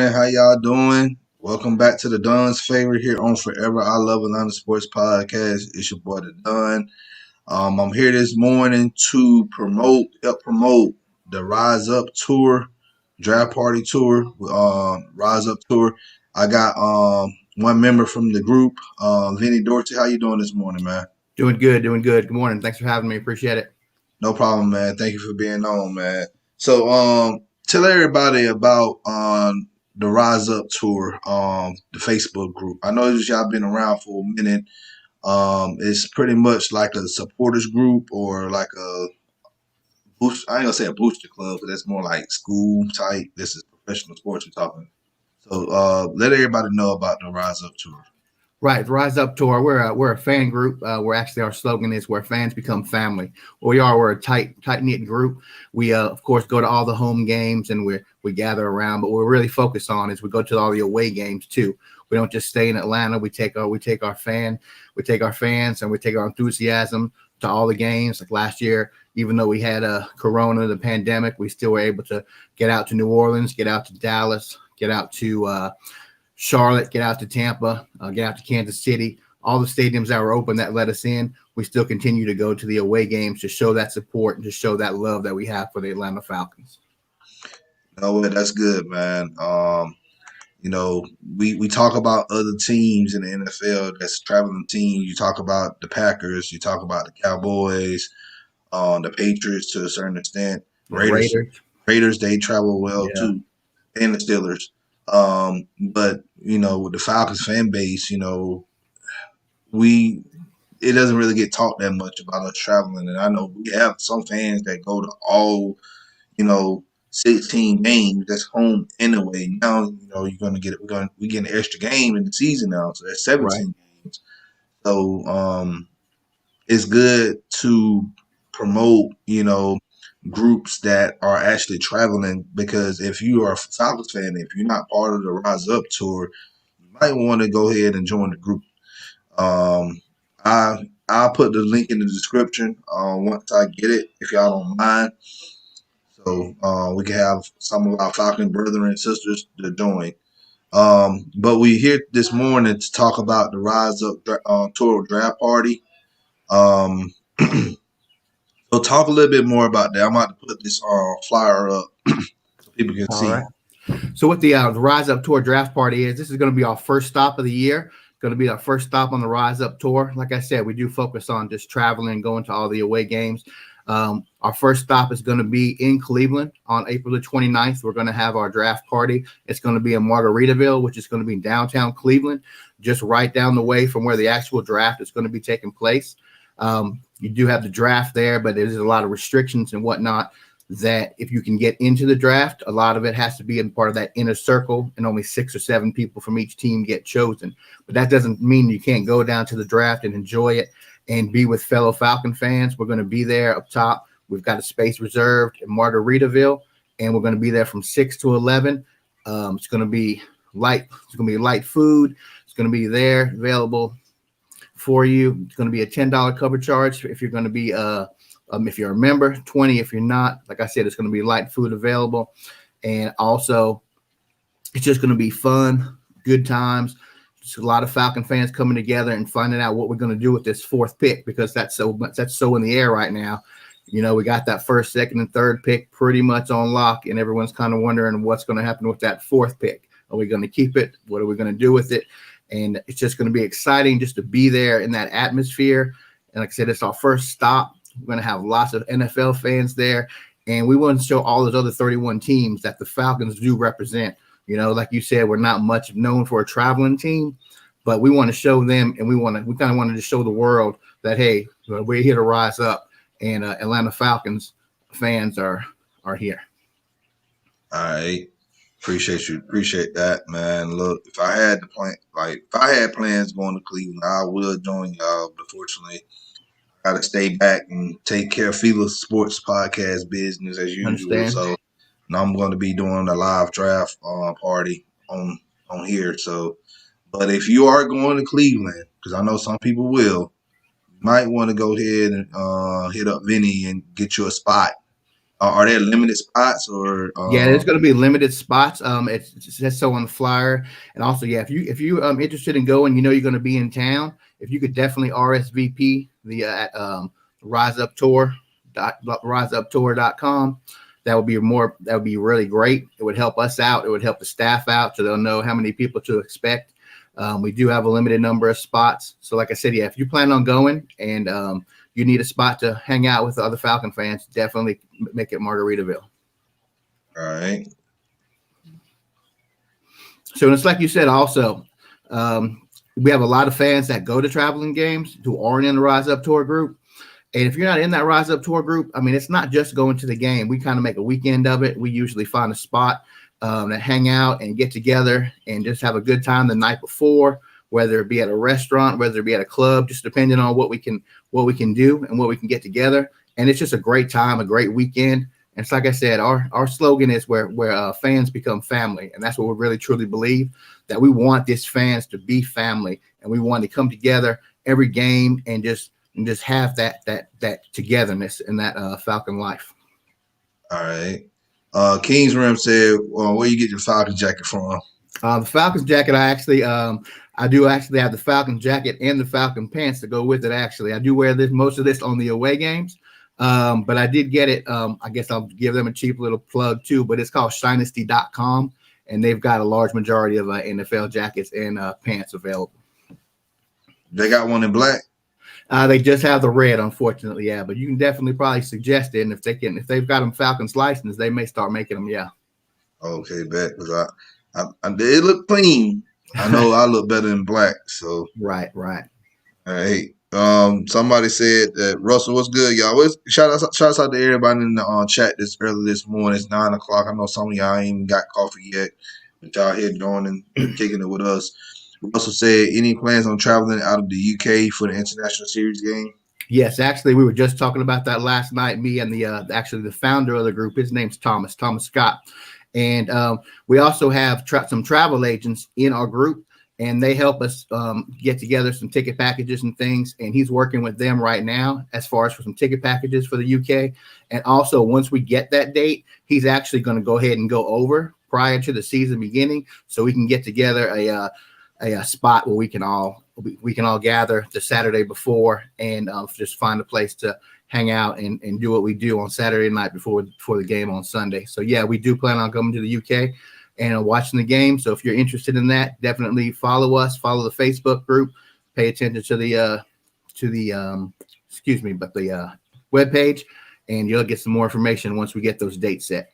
man? How y'all doing? Welcome back to the Don's Favorite here on Forever I Love Atlanta Sports Podcast. It's your boy, the Don. I'm here this morning to help promote the Rise Up Tour, Draft Party Tour, Rise Up Tour. I got one member from the group, Vinny Dorsey. How you doing this morning, man? Doing good, doing good. Good morning. Thanks for having me. Appreciate it. No problem, man. Thank you for being on, man. So, tell everybody about the Rise Up Tour, the Facebook group. I know y'all been around for a minute. It's pretty much like a supporters group or like a boost. I ain't gonna say a booster club, but that's more like school type. This is professional sports we're talking. So, let everybody know about the Rise Up Tour. Right, Rise Up Tour. We're a fan group. We're actually our slogan is where fans become family. We're a tight knit group. We of course go to all the home games and we gather around, but what we're really focused on is we go to all the away games too. We don't just stay in Atlanta. We take our fans and we take our enthusiasm to all the games. Like last year, even though we had a Corona, the pandemic, we still were able to get out to New Orleans, get out to Dallas, get out to Charlotte, get out to Tampa, get out to Kansas City. All the stadiums that were open that let us in, we still continue to go to the away games to show that support and to show that love that we have for the Atlanta Falcons. No, that's good, man. We talk about other teams in the NFL that's traveling teams. You talk about the Packers, you talk about the Cowboys, the Patriots to a certain extent. Raiders, they travel well too, and the Steelers. But with the Falcons fan base, it doesn't really get talked that much about us traveling. And I know we have some fans that go to all, 16 games. That's home anyway. Now, you're gonna get it. We get an extra game in the season now, so that's 17 games. So it's good to promote, groups that are actually traveling, because if you are a Falcons fan, if you're not part of the Rise Up Tour, you might want to go ahead and join the group. I'll put the link in the description once I get it, if y'all don't mind. So we can have some of our Falcon brethren and sisters to join. But we're here this morning to talk about the Rise Up Tour Draft Party. So talk a little bit more about that. I'm about to put this flyer up so people can see. Right. So what the Rise Up Tour Draft Party is, this is going to be our first stop of the year. Going to be our first stop on the Rise Up Tour. Like I said, we do focus on just traveling and going to all the away games. Our first stop is going to be in Cleveland on April the 29th. We're going to have our draft party. It's going to be in Margaritaville, which is going to be in downtown Cleveland, just right down the way from where the actual draft is going to be taking place. You do have the draft there, but there's a lot of restrictions and whatnot that if you can get into the draft, a lot of it has to be in part of that inner circle, and only 6 or 7 people from each team get chosen. But that doesn't mean you can't go down to the draft and enjoy it and be with fellow Falcon fans. We're going to be there up top. We've got a space reserved in Margaritaville, and we're going to be there from 6 to 11. It's going to be light. It's going to be light food. It's going to be there available for you. It's going to be a $10 cover charge if you're going to be if you're a member, $20 if you're not. Like I said, it's going to be light food available, and also it's just going to be fun, good times. Just a lot of Falcon fans coming together and finding out what we're going to do with this 4th pick, because that's so in the air right now. We got that 1st, 2nd, and 3rd pick pretty much on lock, and everyone's kind of wondering what's going to happen with that 4th pick. Are we going to keep it? What are we going to do with it? And it's just going to be exciting just to be there in that atmosphere. And like I said, it's our first stop. We're going to have lots of NFL fans there. And we want to show all those other 31 teams that the Falcons do represent. Like you said, we're not much known for a traveling team, but we want to show them, and we kind of wanted to show the world that, hey, we're here to rise up, and Atlanta Falcons fans are here. All right. Appreciate that, man. Look, if I had plans going to Cleveland, I would join y'all. But fortunately, I got to stay back and take care of FILA Sports Podcast business as usual. Understand. So now I'm going to be doing a live draft party on here. So, but if you are going to Cleveland, because I know some people will, you might want to go ahead and hit up Vinny and get you a spot Are there limited spots or? Yeah, there's going to be limited spots. It says so on the flyer, and also, yeah, if you interested in going, you know you're going to be in town. If you could definitely RSVP the at riseuptour.com, that would be really great. It would help us out. It would help the staff out, so they'll know how many people to expect. We do have a limited number of spots, so like I said, yeah, if you plan on going and you need a spot to hang out with the other Falcon fans, definitely make it Margaritaville. All right. So it's like you said, also, we have a lot of fans that go to traveling games who aren't in the Rise Up Tour group. And if you're not in that Rise Up Tour group, I mean, it's not just going to the game. We kind of make a weekend of it. We usually find a spot that hang out and get together and just have a good time the night before, whether it be at a restaurant, whether it be at a club, just depending on what we can do and what we can get together. And it's just a great time, a great weekend. And it's like I said, our slogan is where fans become family. And that's what we really truly believe, that we want these fans to be family, and we want to come together every game and just have that togetherness in that Falcon life. All right. King's Rim said, where you get your Falcon jacket from? The Falcons jacket, I do actually have the Falcon jacket and the Falcon pants to go with it. Actually, I do wear most of this on the away games. But I did get it. I guess I'll give them a cheap little plug too, but it's called Shinesty.com, and they've got a large majority of NFL jackets and pants available. They got one in black? They just have the red, unfortunately, yeah. But you can definitely probably suggest it, and if they've got them Falcons license, they may start making them, yeah. Okay, bet, because they look clean. I know I look better in black, so. Right. All right. Somebody said that Russell, what's good, y'all? Shout out to everybody in the chat this morning. It's 9:00. I know some of y'all ain't even got coffee yet, but y'all here joining and kicking it with us. Russell said, any plans on traveling out of the UK for the international series game? Yes, actually, we were just talking about that last night. Me and the founder of the group. His name's Thomas Scott, and we also have some travel agents in our group. And they help us get together some ticket packages and things. And he's working with them right now as far as for some ticket packages for the UK. And also, once we get that date, he's actually going to go ahead and go over prior to the season beginning, so we can get together a spot where we can all gather the Saturday before and just find a place to hang out and do what we do on Saturday night before the game on Sunday. So yeah, we do plan on coming to the UK and watching the game. So if you're interested in that, definitely follow us, follow the Facebook group, pay attention to the webpage, and you'll get some more information once we get those dates set.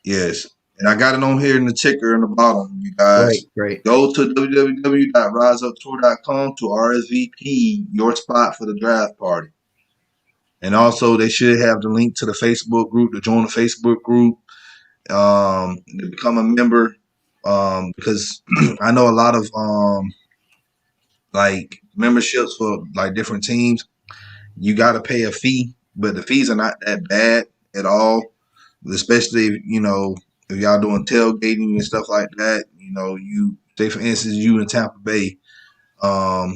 Yes. And I got it on here in the ticker in the bottom, you guys. Great. Go to www.riseuptour.com to RSVP your spot for the draft party. And also, they should have the link to the Facebook group, to join the Facebook group. To become a member, because I know a lot of like memberships for like different teams, you got to pay a fee, but the fees are not that bad at all, especially if y'all doing tailgating and stuff like that. You say, for instance, you in Tampa Bay for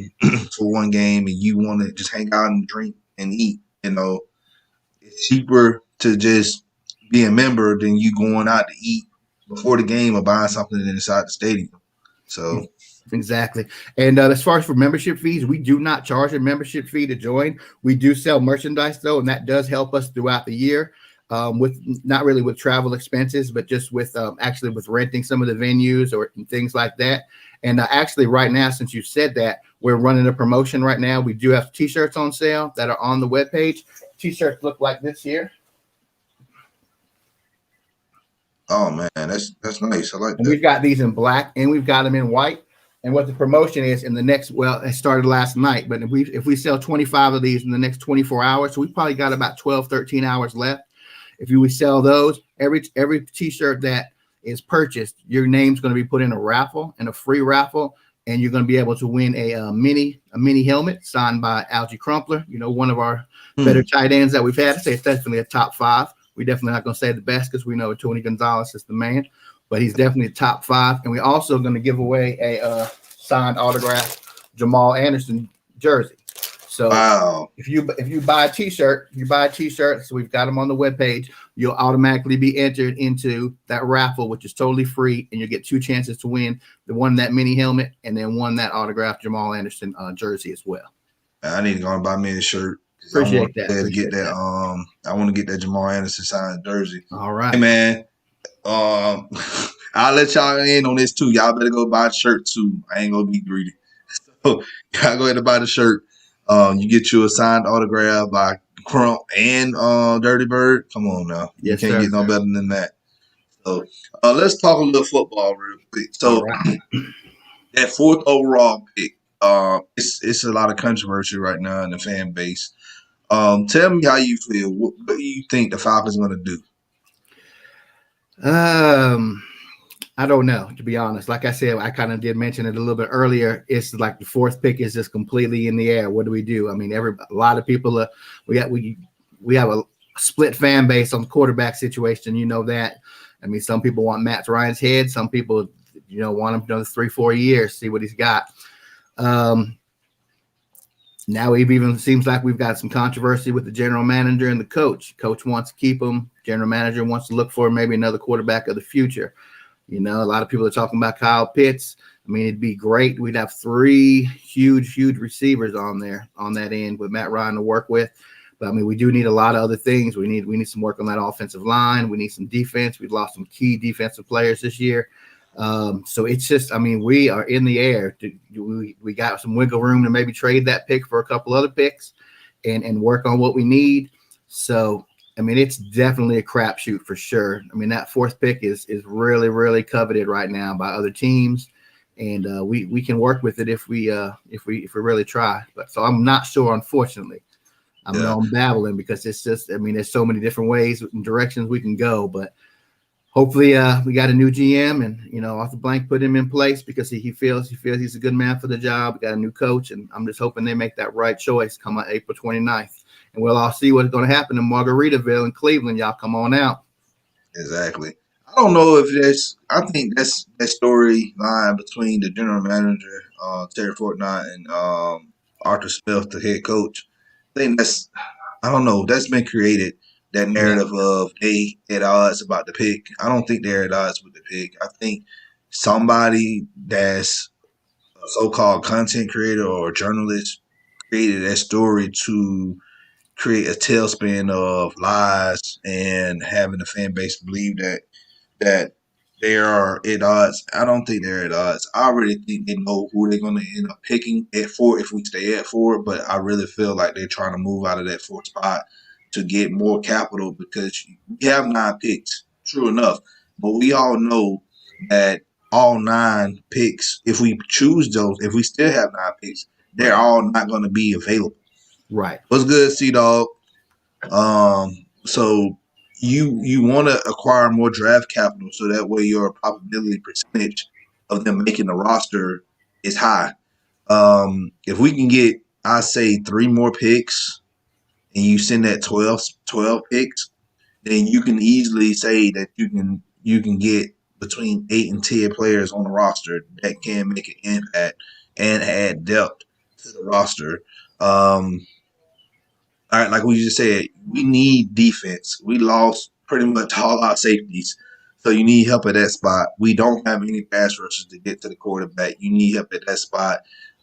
one game and you want to just hang out and drink and eat, it's cheaper to just be a member than you going out to eat before the game or buying something inside the stadium. So exactly. And as far as for membership fees, we do not charge a membership fee to join. We do sell merchandise though, and that does help us throughout the year, with not really with travel expenses, but just with actually with renting some of the venues or things like that. And actually right now, since you said that, we're running a promotion right now. We do have t-shirts on sale that are on the webpage. T-shirts look like this here. Oh man, that's nice. I like that. And we've got these in black and we've got them in white. And what the promotion is in the next, it started last night, but if we sell 25 of these in the next 24 hours, so we probably got about 12, 13 hours left. If we sell those, every t-shirt that is purchased, your name's going to be put in a free raffle, and you're going to be able to win a mini helmet signed by Algie Crumpler, one of our better tight ends that we've had. I'd say it's definitely a top 5. We're definitely not going to say the best because we know Tony Gonzalez is the man, but he's definitely a top 5. And we're also going to give away a signed autograph Jamal Anderson jersey. So Wow. if you buy a T-shirt, so we've got them on the webpage, you'll automatically be entered into that raffle, which is totally free, and you'll get 2 chances to win: the one that mini helmet, and then one that autographed Jamal Anderson jersey as well. I need to go and buy me a shirt because I want Appreciate that. to get Appreciate that. that. I want to get that Jamal Anderson signed jersey. All Hey right. man, um, I'll let y'all in on this too. Y'all better go buy a shirt too. I ain't gonna be greedy. So y'all go ahead and buy the shirt. You get you a signed autograph by Crump and Dirty Bird. Come on now, you Yes, can't sir. get no better than that. So let's talk a little football real quick. All So right. that fourth overall pick, it's a lot of controversy right now in the fan base. Tell me how you feel. What do you think the Falcons going to do? I don't know, to be honest. Like I said, I kind of did mention it a little bit earlier. It's like the fourth pick is just completely in the air. What do we do? I mean, a lot of people we have a split fan base on the quarterback situation. You know that. I mean, some people want Matt Ryan's head. Some people, want him another 3-4 years, see what he's got. Now it even seems like we've got some controversy with the general manager and the coach. Coach wants to keep him. General manager wants to look for maybe another quarterback of the future. A lot of people are talking about Kyle Pitts. I mean, it'd be great. We'd have 3 huge receivers on that end with Matt Ryan to work with. But I mean, we do need a lot of other things. We need some work on that offensive line. We need some defense. We've lost some key defensive players this year. So it's just, I mean, we are in the air. We got some wiggle room to maybe trade that pick for a couple other picks and work on what we need. So, I mean, it's definitely a crapshoot for sure. I mean, that fourth pick is really coveted right now by other teams, and we can work with it if we really try. But so I'm not sure, unfortunately. I know I'm babbling because it's just, I mean, there's so many different ways and directions we can go, but hopefully we got a new GM and, Arthur Blank put him in place because he feels he's a good man for the job. We got a new coach, and I'm just hoping they make that right choice come on April 29th. And we'll all see what's going to happen in Margaritaville and Cleveland. Y'all come on out. Exactly. I don't know if I think that's that storyline between the general manager, Terry Fortnite, and Arthur Smith, the head coach. I think I don't know, that's been created, that Yeah. narrative of they at odds about the pick. I don't think they're at odds with the pick. I think somebody that's a so-called content creator or journalist created that story to create a tailspin of lies and having the fan base believe that they are at odds. I don't think they're at odds. I already think they know who they're going to end up picking at 4 if we stay at 4. But I really feel like they're trying to move out of that 4th spot to get more capital because we have 9 picks. True enough, but we all know that all 9 picks, if we choose those, if we still have 9 picks, they're all not going to be available. Right. What's good, C Dog? So you want to acquire more draft capital so that way your probability percentage of them making the roster is high. If we can get, I say, 3 more picks and you send that 12 picks, then you can easily say that you can get between 8 and 10 players on the roster that can make an impact and add depth to the roster. All right, like we just said, we need defense. We lost pretty much all our safeties. So you need help at that spot. We don't have any pass rushers to get to the quarterback. You need help at that spot.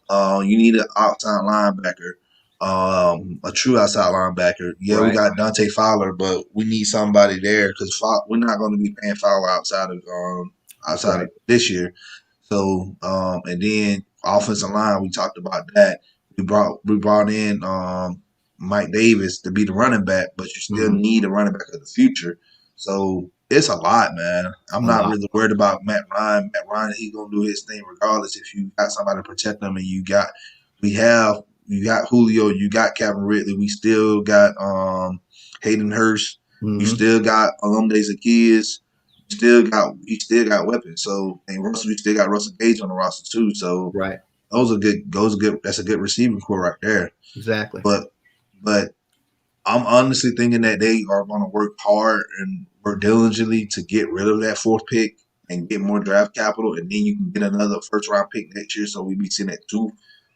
You need an outside linebacker, a true outside linebacker. Yeah, we Right. got Dante Fowler, but we need somebody there because we're not going to be paying Fowler outside Right. of this year. So and then offensive line, we talked about that. We brought in Mike Davis to be the running back, but you still Mm-hmm. need a running back of the future. So it's a lot, man. I'm A not lot. really worried about Matt Ryan. Matt Ryan, he's gonna do his thing regardless. If you got somebody to protect them, and you got Julio, you got Calvin Ridley, we still got Hayden Hurst, you Mm-hmm. still got Alumde Zaccheaus, you still got weapons. So and Russell, you still got Russell Gage on the roster too. So Right. that's a good receiving core right there. Exactly. But but I'm honestly thinking that they are going to work hard and work diligently to get rid of that 4th pick and get more draft capital, and then you can get another first round pick next year. So we be sitting at 2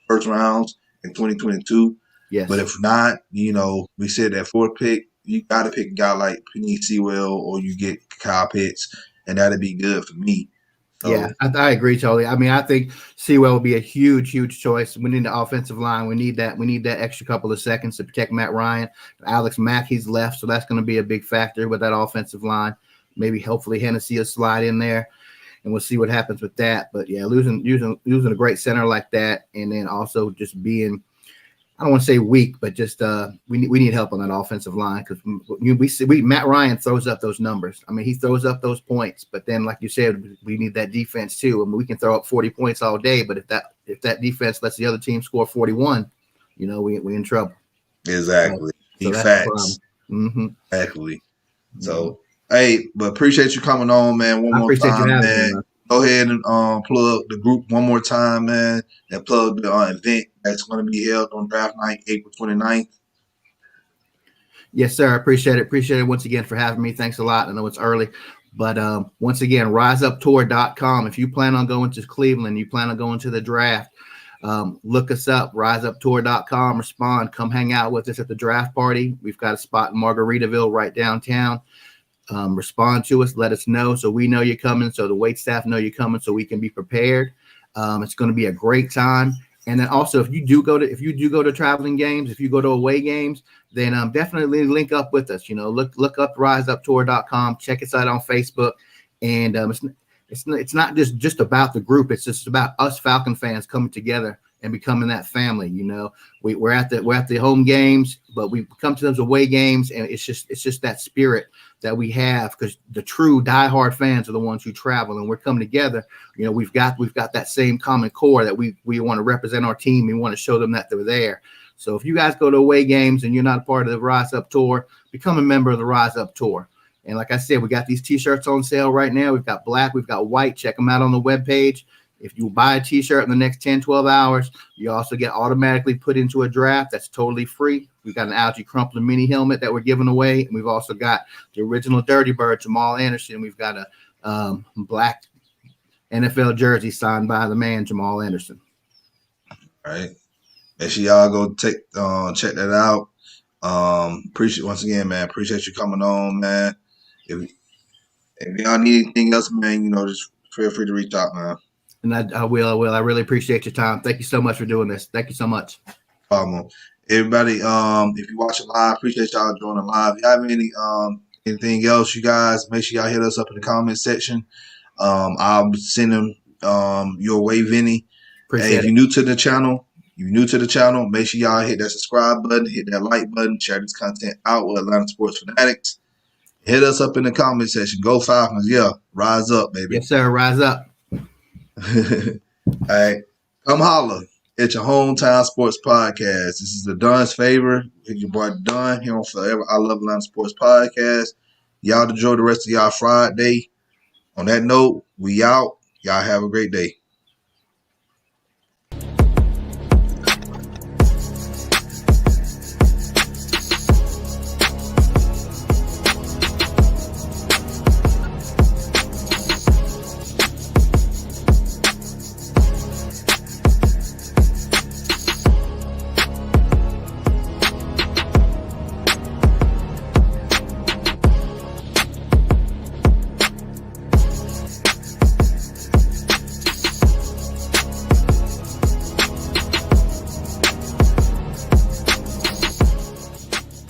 first rounds in 2022. Yes. But if not, we said that fourth pick, you got to pick a guy like Penny Sewell or you get Kyle Pitts, and that'd be good for me. Yeah, So I agree totally. I mean, I think Sewell will be a huge, huge choice. We need the offensive line. We need that. We need that extra couple of seconds to protect Matt Ryan. Alex Mack, he's left, so that's going to be a big factor with that offensive line. Maybe, hopefully, Hennessy will slide in there, and we'll see what happens with that. But yeah, losing a great center like that, and then also just being, I don't want to say weak, but just we need help on that offensive line because we Matt Ryan throws up those numbers. I mean, he throws up those points, but then like you said, we need that defense too. I mean, we can throw up 40 points all day, but if that defense lets the other team score 41, we in trouble. exactly, So that's the problem. facts, Mm-hmm. exactly. Mm-hmm. So hey, but appreciate you coming on, man. One I more appreciate you time, having me, man. man. Go ahead and plug the group one more time, man, and plug the event that's going to be held on draft night, April 29th. Yes, sir. I appreciate it. Appreciate it once again for having me. Thanks a lot. I know it's early, but once again, riseuptour.com. If you plan on going to Cleveland, you plan on going to the draft, look us up, riseuptour.com. Respond. Come hang out with us at the draft party. We've got a spot in Margaritaville right downtown. Respond to us. Let us know so we know you're coming, so the wait staff know you're coming, so we can be prepared. It's going to be a great time. And then also, if you do go to traveling games, if you go to away games, then definitely link up with us. Look up riseuptour.com. Check us out on Facebook, and it's not just about the group. It's just about us Falcon fans coming together and becoming that family. We're at the home games, but we come to those away games, and it's just that spirit that we have, because the true diehard fans are the ones who travel, and we're coming together. We've got that same common core that we want to represent our team. We want to show them that they're there. So if you guys go to away games and you're not a part of the Rise Up Tour, become a member of the Rise Up Tour. And like I said, we got these T-shirts on sale right now. We've got black, we've got white. Check them out on the webpage. If you buy a T-shirt in the next 10, 12 hours, you also get automatically put into a draft. That's totally free. We've got an Algie Crumpler mini helmet that we're giving away. And we've also got the original Dirty Bird, Jamal Anderson. We've got a black NFL jersey signed by the man, Jamal Anderson. All right. Make sure y'all go check that out. Appreciate once again, man. Appreciate you coming on, man. If y'all need anything else, man, just feel free to reach out, man. And I will. I really appreciate your time. Thank you so much for doing this. Thank you so much. Problem. Everybody, if you watch it live, appreciate y'all joining live. If you have anything else, you guys, make sure y'all hit us up in the comment section. I'll send them your way, Vinny. Hey, if you're new to the channel, make sure y'all hit that subscribe button, hit that like button, share this content out with Atlanta Sports Fanatics. Hit us up in the comment section. Go Falcons. Yeah. Rise up, baby. Yes, sir. Rise up. All right. Come holler. It's your hometown sports podcast. This is the Dun's Favor. It's your boy Dunn here on Forever I Love Atlanta Sports Podcast. Y'all enjoy the rest of y'all Friday. On that note, we out. Y'all have a great day.